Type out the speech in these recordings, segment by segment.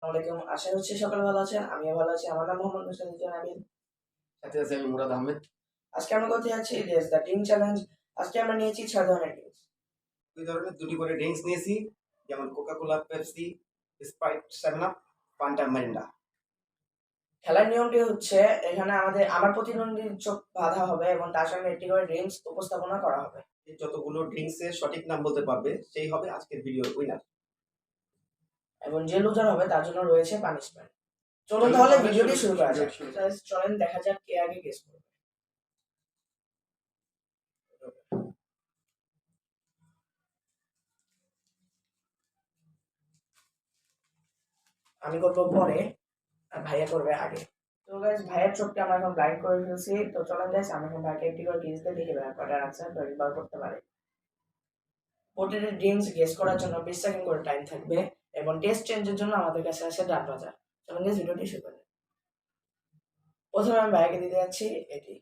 আসসালামু আলাইকুম। আশা করছি সকলে ভালো আছেন। আমিও ভালো আছি। আমার নাম মোহাম্মদ মুস্তাফিজুর আমিন। সাথে আছে আমি মুরাদ আহমেদ। আজকে আমরা করতে যাচ্ছি দ্য ড্রিঙ্ক চ্যালেঞ্জ। আজকে আমরা নিয়েছি 6 ধরনের ড্রিঙ্কস। দুই ধরনের দুটি করে ড্রিঙ্কস নিয়েছি, যেমন Coca Cola, Pepsi, Sprite, 7 up, Fanta, Mirinda. খেলার নিয়মটি হচ্ছে এখানে আমার প্রতিদ্বন্দ্বীর চোখ বাঁধা হবে এবং তার সামনে একটি করে ড্রিঙ্কস উপস্থাপনা করা হবে। যতগুলো ড্রিঙ্কসের সঠিক নাম বলতে পারবে সেই হবে আজকের ভিডিওর উইনার। এবং যে লুজার হবে তার জন্য রয়েছে পানিশমেন্ট। চলুন তাহলে ভিডিওটি শুরু করা যাক। চলেন দেখা যাক কে আগে গেস করবে। আমি করবো পরে আর ভাইয়া করবে আগে। তো গাইস ভাইয়ের চোখটা আমরা এখন ব্লাইন্ড করে ফেলছি। তো চলেন গাইস আমরা এখন ভাইকে একটি করে কিস দিয়ে দেখি ভাইয়া কটার আনসার বার করতে পারে। প্রতিটি ড্রিঙ্কস গেস করার জন্য 20 সেকেন্ড করে টাইম থাকবে এবং টেস্ট চেঞ্জের জন্য আমাদের কাছে আছে ডান বাজার। চলুন গাইস ভিডিওটি শুরু করি। প্রথমে আমি ভাইকে দিতে যাচ্ছি এটি।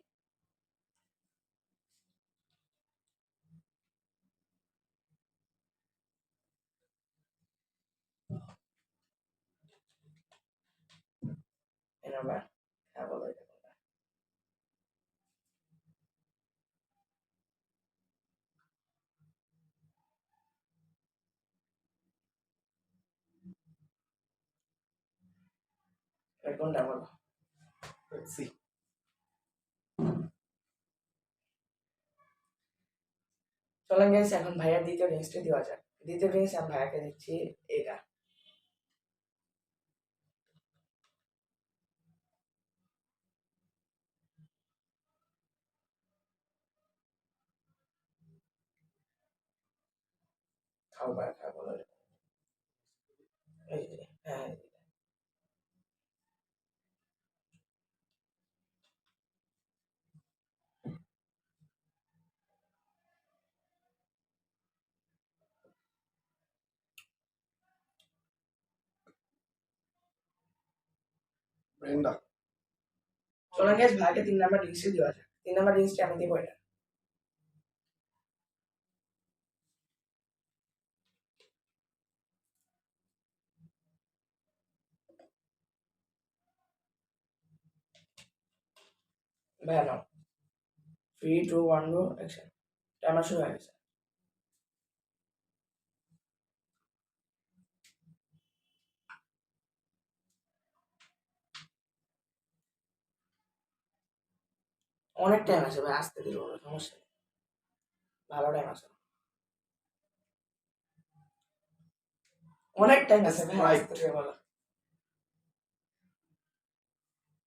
এনার ভাই হ্যাঁ বলো এটা কোনটা? এটা কোনটা বলো? পেপসি। চলেন গাইস এখন ভাইয়ার দ্বিতীয় ড্রিঙ্কসটি দেওয়া যাক। দ্বিতীয় ড্রিঙ্কস আমি ভাইয়াকে দিচ্ছি এটা। খাও ভাই খাও বলো এটা। এই যে হ্যাঁ মিরিন্ডা। চলেন গাইস ভাইকে 3 নাম্বার ড্রিঙ্কসটি দেওয়া যাক। 3 নাম্বার ড্রিঙ্কসটি আমি দিব এটা। ভাইয়া নাও। 3 2 1 গো অ্যাকশন। টাইমার শুরু হয়ে গেছে। অনেক টাইম আছে ভাই, আসতে দিল না, সমস্যা নেই। ভালো টাইম আছে। অনেক টাইম আছে ভাই, স্প্রাইট। আসতে দিয়ে বলো।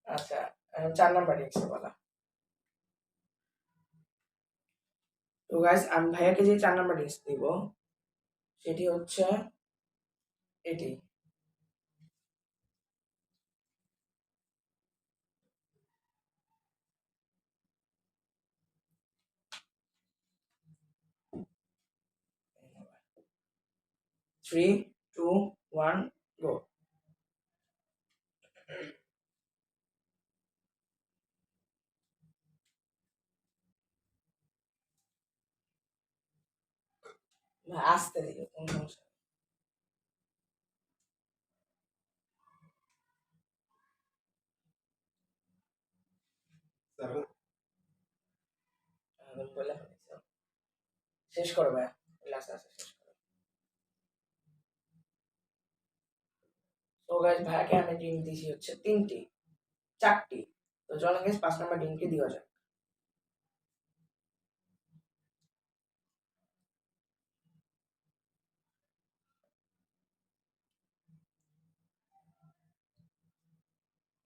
আচ্ছা এখন 4 নাম্বার ড্রিঙ্কস বলা। তো গাইস আমি ভাইয়াকে যে 4 নাম্বার ড্রিঙ্কস দিব সেটি হচ্ছে এটি। Three two one go. ভাই আসতে দিও, কোন সমস্যা নেই। তুমি বলে ফেলেছো। শেষ করো ভাইয়া, লাস্ট আছে শেষ করো। তো গাইস ভাইয়াকে আমি ড্রিঙ্ক দিয়েছি হচ্ছে 3টি 4টি। তো চলেন গাইস 5 নাম্বার ড্রিঙ্ককে দেওয়া যাক।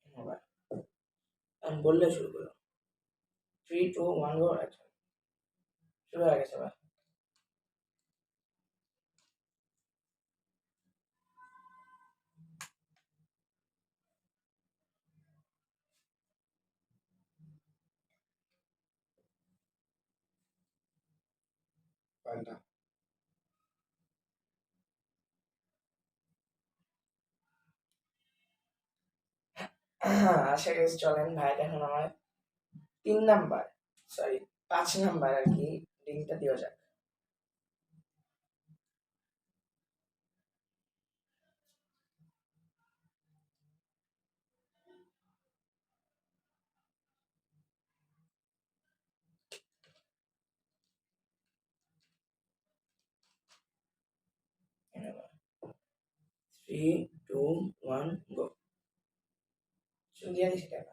হ্যাঁ ভাই, আমি বললে শুরু করো। 3 2 1 গো অ্যাকশন। শুরু হয়ে গেছে ভাই। ফান্টা। আশা গাইস চলেন ভাই এখন আমার 3 নাম্বার, সরি 5 নাম্বার আর কি ড্রিঙ্কটা দেওয়া যাক। 3, 2, 1, go. শুরু দিয়ে দিছি টাকা।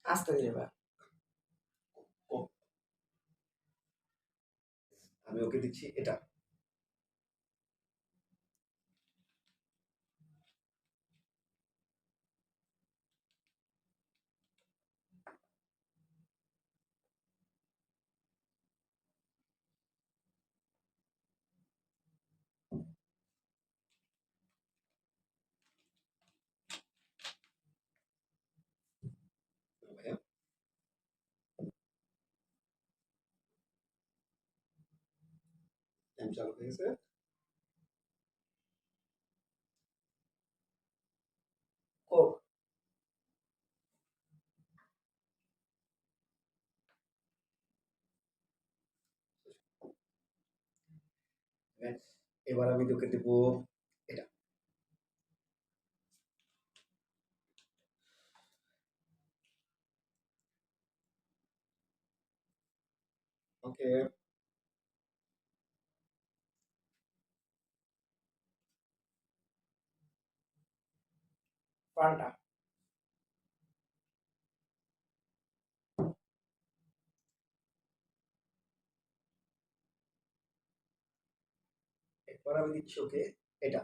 আস্তে ধীরে বা। কোক। আমি ওকে দিচ্ছি এটা। ভাইয়া টাইম চালু হয়ে গেছে। কোক। এবার আমি তোকে দেব এটা। ওকে। ফান্টা। এবার আমি দিচ্ছি ওকে এটা।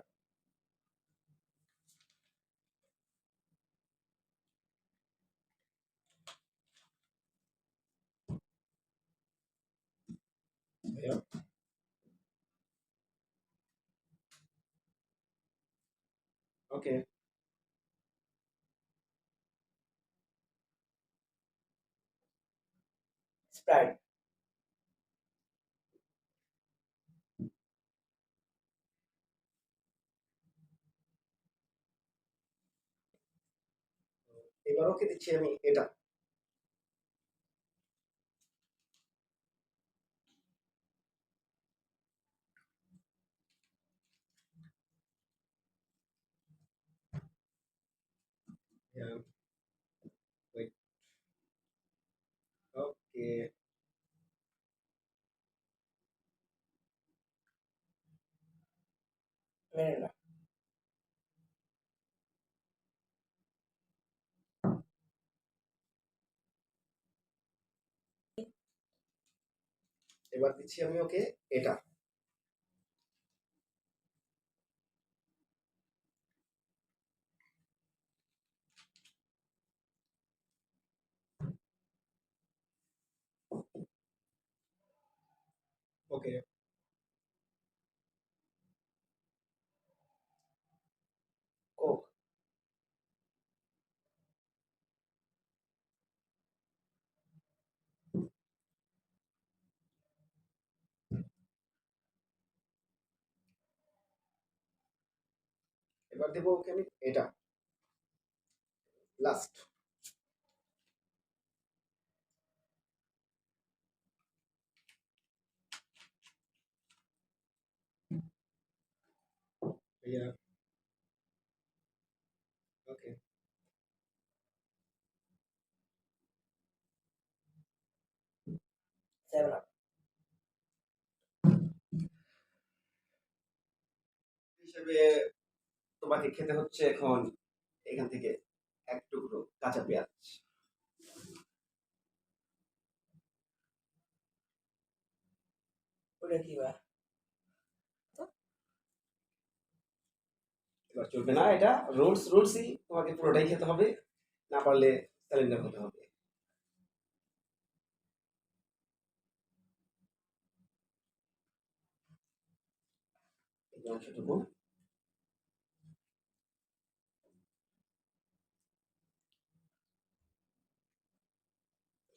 ভাইয়া ওকে। স্প্রাইট। এবার ওকে দিচ্ছি আমি এটা। ওয়েট। ওকে। মেরিন্ডা। এবার দিচ্ছি আমি ওকে এটা। ওকে। কোক। এবার দেবো ওকে আমি এটা। লাস্ট। ভাইয়া ওকে। Seven up. হিসেবে তোমাকে খেতে হচ্ছে এখন এখান থেকে এক টুকরো কাঁচা পেঁয়াজ। ওটা কি বা? এবার চলবে না, এটা রুলস রুলসই, তোমাকে পুরোটাই খেতে হবে, না পারলে স্যালেন্ডার হতে হবে। এই যে অংশটুকু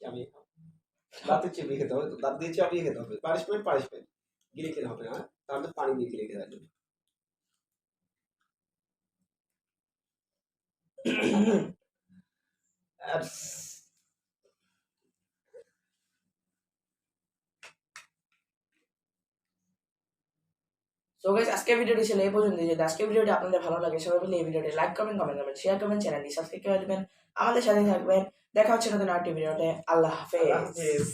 আমি দাঁতে চেপে খেতে হবে, তো দাঁত দিয়ে চাপিয়ে খেতে হবে। পানিশমেন্ট পানিশমেন্ট, গিলে খেতে হবে না, তাহলে পানি দিয়ে গিলে খেতে হবে। আর সো গাইস আজকের ভিডিওটি ছিল এই পর্যন্ত। যদি আজকের ভিডিওটি আপনাদের ভালো লাগে সবাই মিলে এই ভিডিওটি লাইক কমেন্ট করবেন, শেয়ার করবেন, চ্যানেলটি সাবস্ক্রাইব করে দিবেন, আমাদের সাথে থাকবেন। দেখা হচ্ছে নতুন আরেকটি ভিডিওতে। আল্লাহ আল্লাহ হাফেজ। হাফেজ।